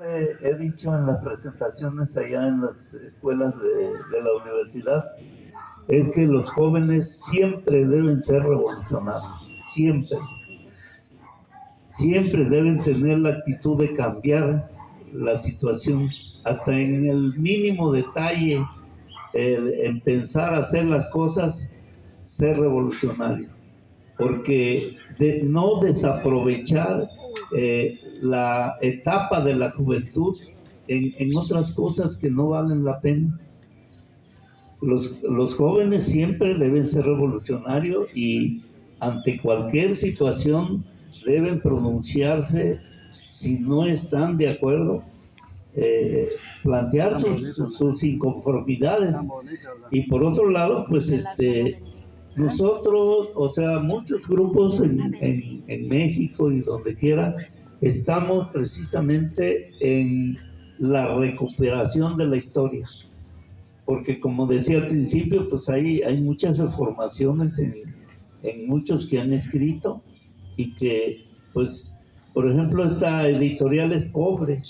He dicho en las presentaciones allá en las escuelas de la universidad, es que los jóvenes siempre deben ser revolucionarios, siempre, siempre deben tener la actitud de cambiar la situación, hasta en el mínimo detalle, en pensar hacer las cosas, ser revolucionario, porque de no desaprovechar la etapa de la juventud en otras cosas que no valen la pena. Los jóvenes siempre deben ser revolucionarios y ante cualquier situación deben pronunciarse si no están de acuerdo, plantear sus inconformidades. Y por otro lado, pues nosotros, o sea, muchos grupos en México y donde quiera, estamos precisamente en la recuperación de la historia. Porque como decía al principio, pues hay muchas reformaciones en muchos que han escrito y que, pues, por ejemplo, esta editorial es pobre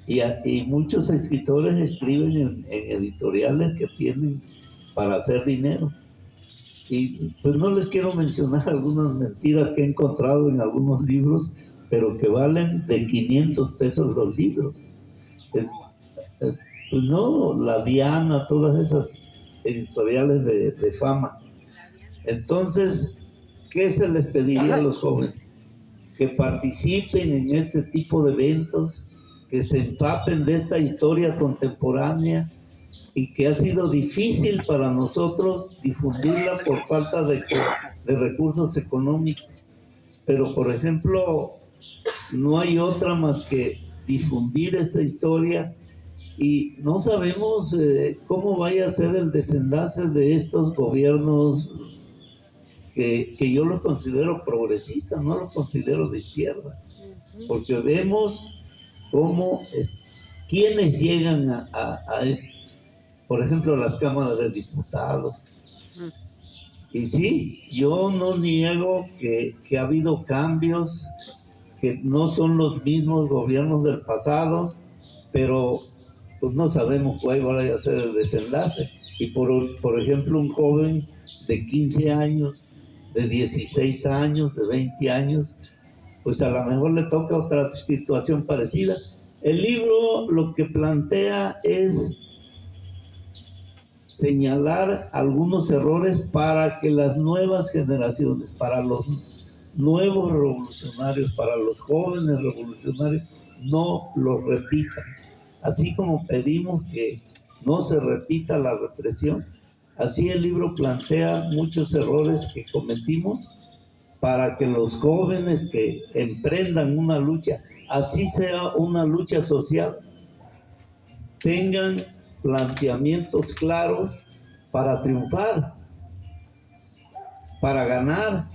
y muchos escritores escriben en editoriales que tienen para hacer dinero. Y pues no les quiero mencionar algunas mentiras que he encontrado en algunos libros, pero que valen de 500 pesos los libros. Pues no, la Diana, todas esas editoriales de fama. Entonces, ¿qué se les pediría a los jóvenes? Que participen en este tipo de eventos, que se empapen de esta historia contemporánea y que ha sido difícil para nosotros difundirla por falta de recursos económicos. Pero, por ejemplo, no hay otra más que difundir esta historia y no sabemos cómo vaya a ser el desenlace de estos gobiernos que yo los considero progresistas, no los considero de izquierda, porque vemos cómo quienes llegan a por ejemplo, a las cámaras de diputados. Y sí, yo no niego que ha habido cambios, que no son los mismos gobiernos del pasado, pero pues no sabemos cuál vaya a ser el desenlace. Y por ejemplo, un joven de 15 años, de 16 años, de 20 años, pues a lo mejor le toca otra situación parecida. El libro lo que plantea es señalar algunos errores para que las nuevas generaciones, para los nuevos revolucionarios, para los jóvenes revolucionarios, no los repitan. Así como pedimos que no se repita la represión, así el libro plantea muchos errores que cometimos para que los jóvenes que emprendan una lucha, así sea una lucha social, tengan planteamientos claros para triunfar, para ganar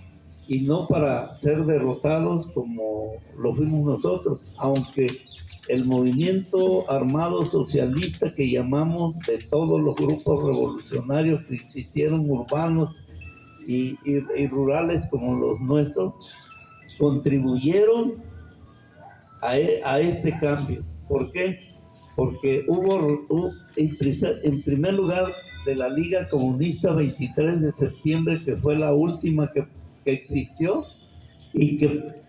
y no para ser derrotados como lo fuimos nosotros, aunque el movimiento armado socialista que llamamos de todos los grupos revolucionarios que existieron, urbanos y rurales como los nuestros, contribuyeron a este cambio. ¿Por qué? Porque hubo en primer lugar de la Liga Comunista 23 de septiembre, que fue la última que existió y que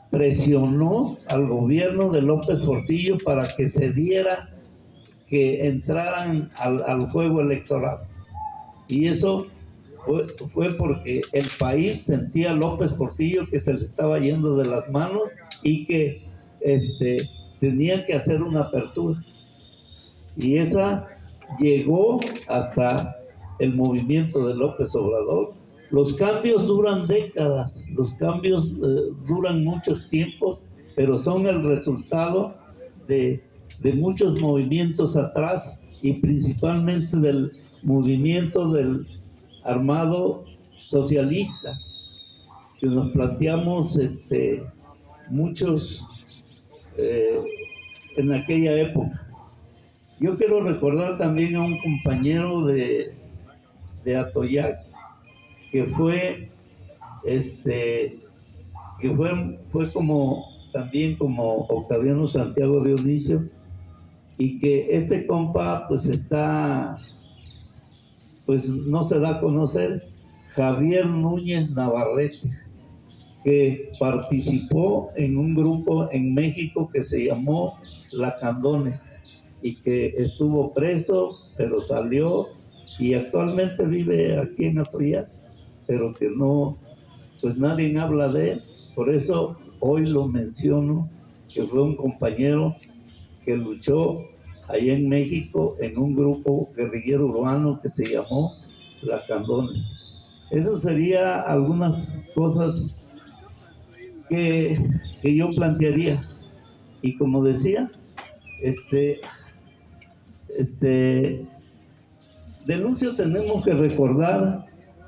presionó al gobierno de López Portillo para que se diera que entraran al juego electoral. Y eso fue porque el país sentía a López Portillo que se le estaba yendo de las manos y que tenían que hacer una apertura. Y esa llegó hasta el movimiento de López Obrador. Los cambios duran décadas, los cambios duran muchos tiempos, pero son el resultado de muchos movimientos atrás y principalmente del movimiento del armado socialista, que nos planteamos muchos en aquella época. Yo quiero recordar también a un compañero de Atoyac que fue como también como Octaviano Santiago Dionisio, y que este compa pues no se da a conocer, Javier Núñez Navarrete, que participó en un grupo en México que se llamó Lacandones y que estuvo preso, pero salió y actualmente vive aquí en Atoyac, pero que no, pues nadie habla de él. Por eso hoy lo menciono, que fue un compañero que luchó allá en México en un grupo guerrillero urbano que se llamó Lacandones. Eso sería algunas cosas que yo plantearía. Y como decía, de Lucio tenemos que recordar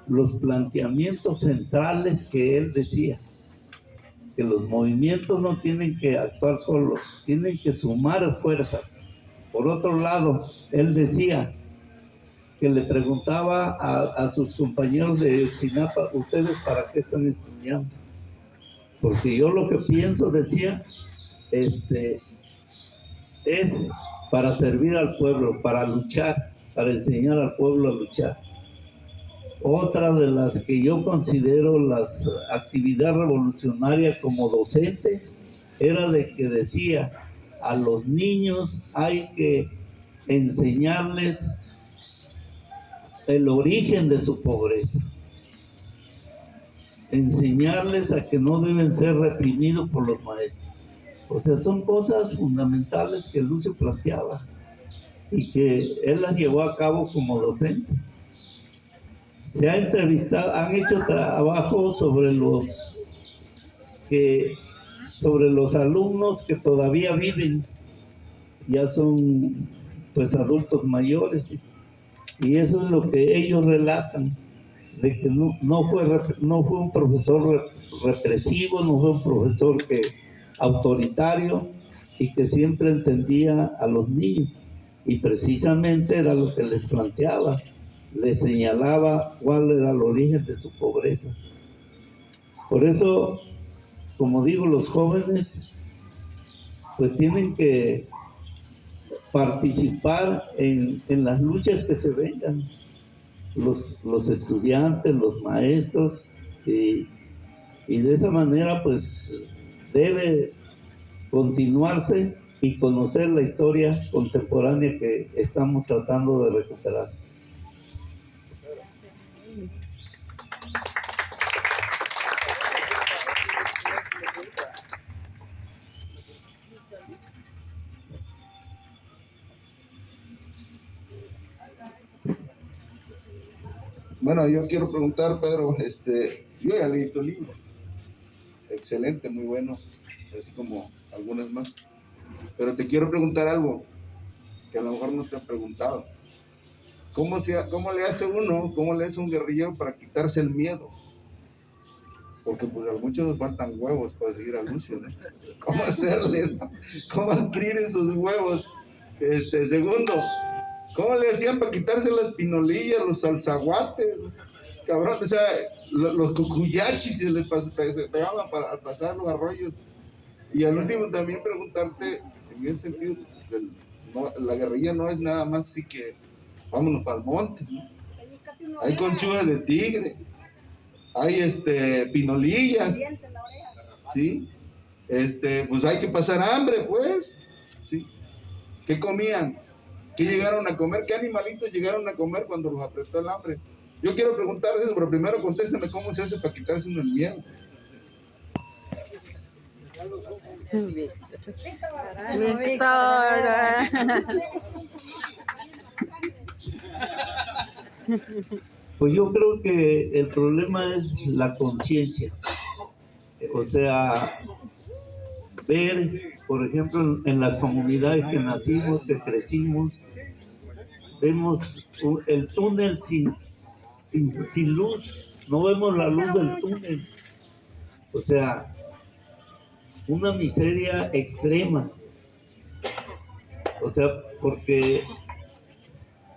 los planteamientos centrales que él decía, que los movimientos no tienen que actuar solos, tienen que sumar fuerzas. Por otro lado, él decía que le preguntaba a sus compañeros de Ayotzinapa, ¿ustedes para qué están estudiando? Porque yo lo que pienso, decía, es para servir al pueblo, para luchar, para enseñar al pueblo a luchar. Otra de las que yo considero las actividades revolucionarias como docente era de que decía, a los niños hay que enseñarles el origen de su pobreza, enseñarles a que no deben ser reprimidos por los maestros. O sea, son cosas fundamentales que Lucio planteaba y que él las llevó a cabo como docente. Se ha entrevistado, han hecho trabajo sobre los alumnos que todavía viven, ya son pues adultos mayores, y eso es lo que ellos relatan, de que no fue un profesor represivo, no fue un profesor autoritario, y que siempre entendía a los niños, y precisamente era lo que les planteaba, les señalaba cuál era el origen de su pobreza. Por eso, como digo, los jóvenes pues tienen que participar en las luchas que se vengan, los estudiantes, los maestros, y de esa manera pues debe continuarse y conocer la historia contemporánea que estamos tratando de recuperar. Bueno, yo quiero preguntar, Pedro, yo ya leí tu libro, excelente, muy bueno, así como algunas más, pero te quiero preguntar algo que a lo mejor no te han preguntado. ¿Cómo le hace un guerrillero para quitarse el miedo? Porque pues a muchos nos faltan huevos para seguir a Lucio, ¿no? ¿Cómo hacerle, no? ¿Cómo adquirir esos huevos? Segundo, ¿cómo le hacían para quitarse las pinolillas, los alzaguates? Cabrón, o sea, los cucuyachis que les se pegaban al pasar los arroyos. Y al último también preguntarte, en ese sentido, pues la guerrilla no es nada más así que vámonos para el monte, ¿no? Hay conchudas de tigre, hay pinolillas, ¿sí? Pues hay que pasar hambre, pues, ¿sí? ¿Qué comían? ¿Qué llegaron a comer? ¿Qué animalitos llegaron a comer cuando los apretó el hambre? Yo quiero preguntarles eso, pero primero contésteme cómo se hace para quitarse uno el miedo. Víctor. Pues yo creo que el problema es la conciencia. O sea, ver, por ejemplo, en las comunidades que nacimos, que crecimos, vemos el túnel sin luz, no vemos la luz del túnel. O sea, una miseria extrema. O sea, porque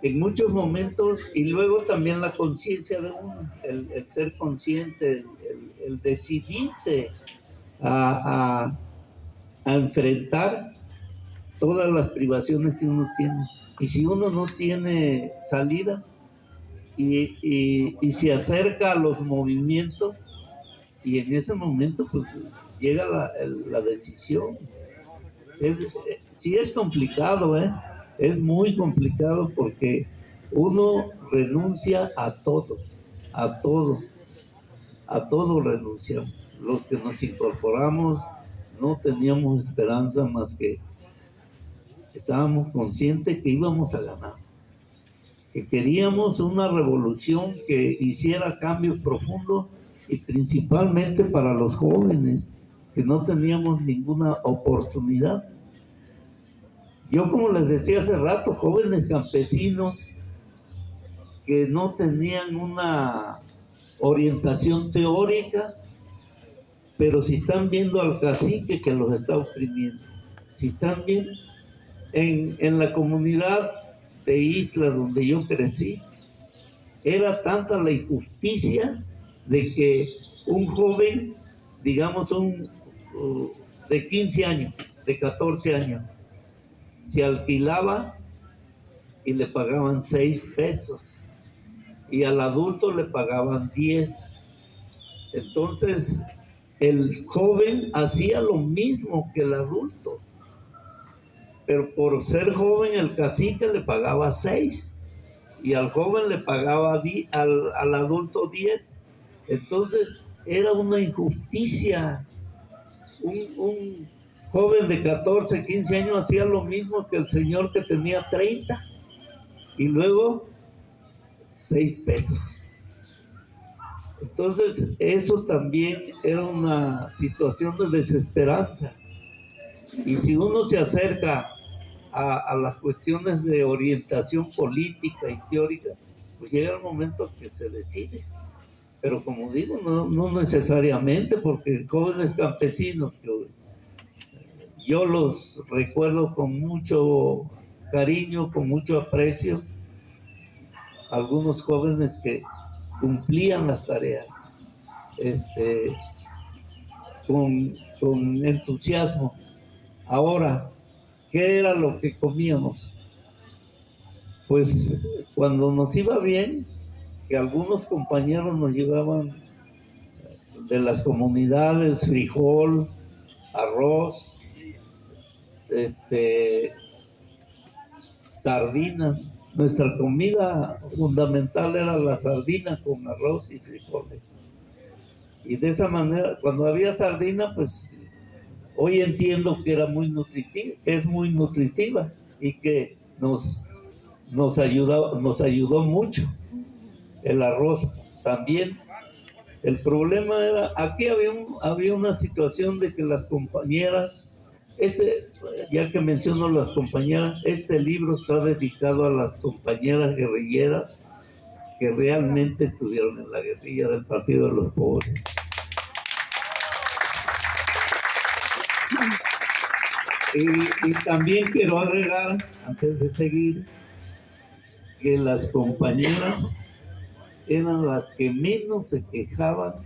en muchos momentos, y luego también la conciencia de uno, el ser consciente, el decidirse a a enfrentar todas las privaciones que uno tiene. Y si uno no tiene salida y se acerca a los movimientos, y en ese momento pues llega la decisión. Sí es complicado, es muy complicado porque uno renuncia a todo, a todo, a todo renunciamos. Los que nos incorporamos no teníamos esperanza más que estábamos conscientes que íbamos a ganar, que queríamos una revolución que hiciera cambios profundos y principalmente para los jóvenes que no teníamos ninguna oportunidad. Yo, como les decía hace rato, jóvenes campesinos que no tenían una orientación teórica, pero si están viendo al cacique que los está oprimiendo, si están viendo en la comunidad de Isla donde yo crecí, era tanta la injusticia de que un joven, digamos de 15 años, de 14 años, se alquilaba y le pagaban 6 pesos y al adulto le pagaban 10. Entonces el joven hacía lo mismo que el adulto, pero por ser joven el cacique le pagaba 6 y al joven le pagaba al adulto 10. Entonces era una injusticia. Un joven de 14, 15 años hacía lo mismo que el señor que tenía 30 y luego 6 pesos. Entonces eso también era una situación de desesperanza. Y si uno se acerca a las cuestiones de orientación política y teórica, pues llega el momento que se decide. Pero como digo, no necesariamente, porque jóvenes campesinos que yo los recuerdo con mucho cariño, con mucho aprecio, algunos jóvenes que cumplían las tareas con entusiasmo. Ahora, ¿qué era lo que comíamos? Pues cuando nos iba bien, que algunos compañeros nos llevaban de las comunidades frijol, arroz, sardinas. Nuestra comida fundamental era la sardina con arroz y frijoles. Y de esa manera, cuando había sardina, pues hoy entiendo que era muy nutritiva, que es muy nutritiva y que nos ayudó mucho. El arroz también. El problema era, aquí había una situación de que las compañeras, ya que menciono las compañeras, este libro está dedicado a las compañeras guerrilleras que realmente estuvieron en la guerrilla del Partido de los Pobres. Y también quiero agregar, antes de seguir, que las compañeras eran las que menos se quejaban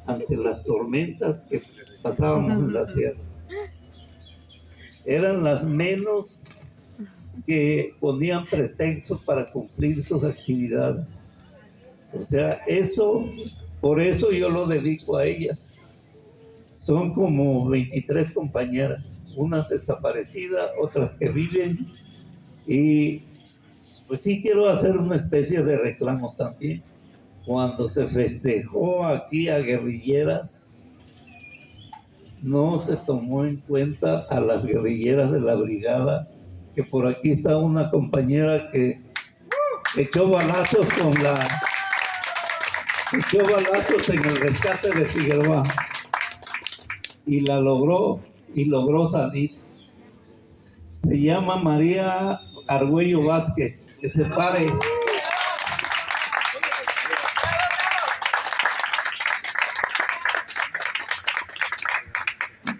ante las tormentas que pasábamos en la sierra. Eran las menos que ponían pretextos para cumplir sus actividades. O sea, por eso yo lo dedico a ellas. Son como 23 compañeras, unas desaparecidas, otras que viven, y pues sí quiero hacer una especie de reclamo también. Cuando se festejó aquí a guerrilleras, no se tomó en cuenta a las guerrilleras de la brigada, que por aquí está una compañera que echó balazos en el rescate de Figueroa y logró salir. Se llama María Argüello Vázquez, que se pare.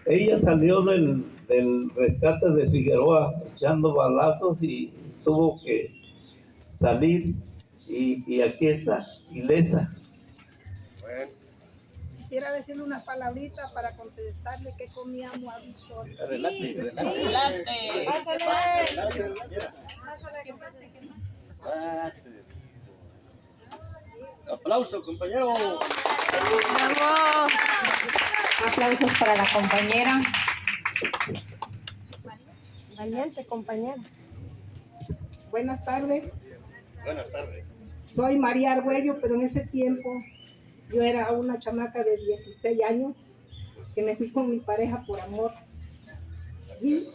Ella salió del rescate de Figueroa echando balazos y tuvo que salir y aquí está, ilesa. quisiera decirle unas palabritas para contestarle qué comíamos a Víctor. Adelante, Aplausos, compañero. Bravo. Aplausos para la compañera. Valiente compañera. Buenas tardes. Buenas tardes. Soy María Argüello, pero en ese tiempo yo era una chamaca de 16 años que me fui con mi pareja por amor. Y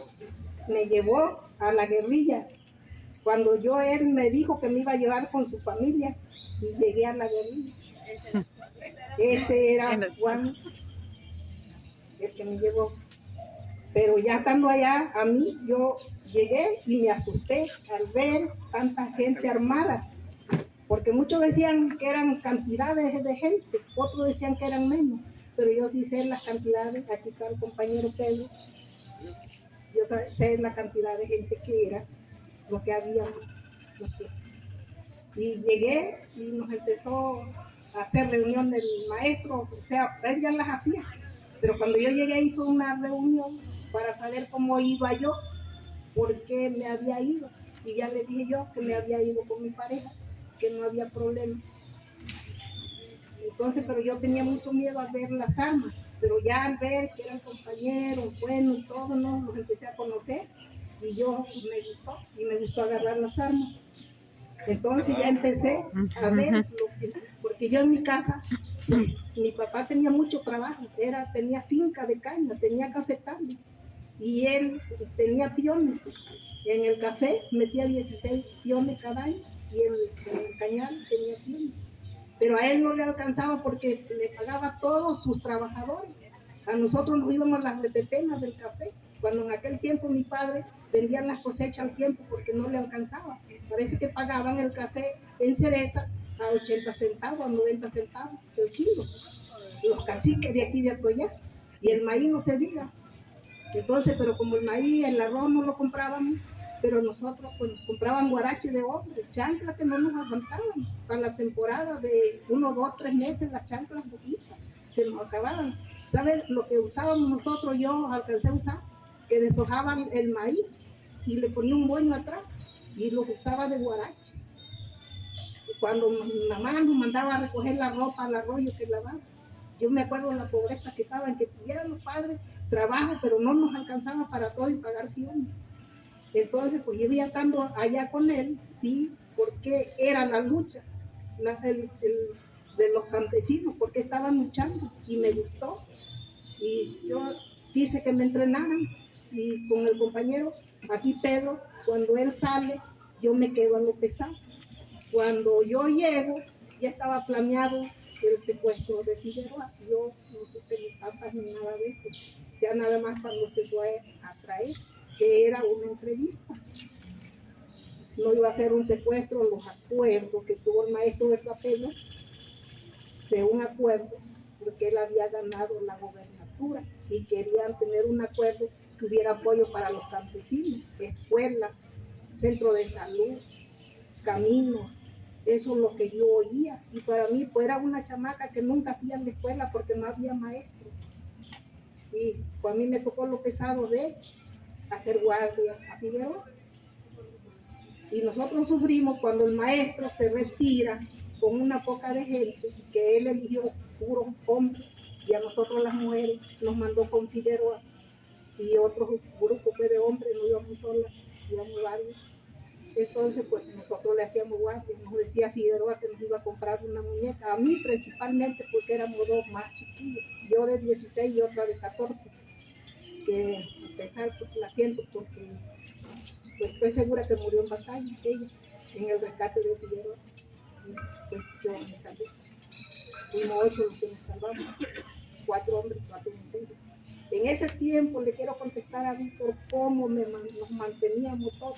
me llevó a la guerrilla. Cuando él me dijo que me iba a llevar con su familia y llegué a la guerrilla. Ese era Juan, el que me llevó. Pero ya estando allá, a mí, yo llegué y me asusté al ver tanta gente armada. Porque muchos decían que eran cantidades de gente, otros decían que eran menos. Pero yo sí sé las cantidades, aquí está el compañero Pedro. Yo sé la cantidad de gente que era, lo que había. Y llegué y nos empezó a hacer reunión del maestro, o sea, él ya las hacía. Pero cuando yo llegué hizo una reunión para saber cómo iba yo, por qué me había ido. Y ya le dije yo que me había ido con mi pareja, que no había problema. Entonces, pero yo tenía mucho miedo al ver las armas, pero ya al ver que eran compañeros, buenos y todo, ¿no? Los empecé a conocer y yo me gustó agarrar las armas. Entonces ya empecé a ver, porque yo en mi casa, pues, mi papá tenía mucho trabajo, tenía finca de caña, tenía cafetales y él tenía piones. En el café metía 16 piones cada año y en el cañal tenía piones. Pero a él no le alcanzaba porque le pagaba a todos sus trabajadores. A nosotros nos íbamos las retepenas del café, cuando en aquel tiempo mi padre vendía las cosechas al tiempo porque no le alcanzaba. Parece que pagaban el café en cereza a 80 centavos, a 90 centavos el kilo. Los caciques de aquí de Atoyá. Y el maíz no se diga. Entonces, pero como el maíz, el arroz no lo comprábamos, pero nosotros pues, compraban guarache de hombre, chanclas que no nos aguantaban. Para la temporada de 1, 2, 3 meses, las chanclas poquitas, se nos acababan. ¿Saben lo que usábamos nosotros? Yo alcancé a usar, que deshojaban el maíz y le ponía un moño atrás y los usaba de guarache. Y cuando mi mamá nos mandaba a recoger la ropa al arroyo que lavaba, yo me acuerdo de la pobreza que estaba, en que tuvieran los padres trabajo, pero no nos alcanzaba para todo y pagar piones. Entonces, pues yo iba estando allá con él, vi por qué era la lucha de los campesinos, porque estaban luchando y me gustó. Y yo quise que me entrenaran y con el compañero, aquí Pedro, cuando él sale, yo me quedo a lo pesado. Cuando yo llego, ya estaba planeado el secuestro de Figueroa. Yo no supe ni papas ni nada de eso. O sea, nada más cuando se fue a traer, que era una entrevista. No iba a ser un secuestro, los acuerdos que tuvo el maestro Vergapelo, de un acuerdo, porque él había ganado la gobernatura y querían tener un acuerdo que hubiera apoyo para los campesinos, escuela, centro de salud, caminos. Eso es lo que yo oía. Y para mí pues, era una chamaca que nunca fui a la escuela porque no había maestro. Y pues a mí me tocó lo pesado de hacer guardia a Figueroa. Y nosotros sufrimos cuando el maestro se retira con una poca de gente, que él eligió puros hombres, y a nosotros las mujeres nos mandó con Figueroa y otros grupos de hombres, no íbamos solas, íbamos varios. Entonces, pues nosotros le hacíamos guardia, nos decía Figueroa que nos iba a comprar una muñeca, a mí principalmente porque éramos dos más chiquillos, yo de 16 y otra de 14, que empezar la siento porque pues, estoy segura que murió en batalla, ella, en el rescate de Figueroa. Pues yo me salvé. Fuimos 8 los que nos salvamos, 4 hombres, 4 mujeres. En ese tiempo le quiero contestar a Víctor cómo nos manteníamos todos.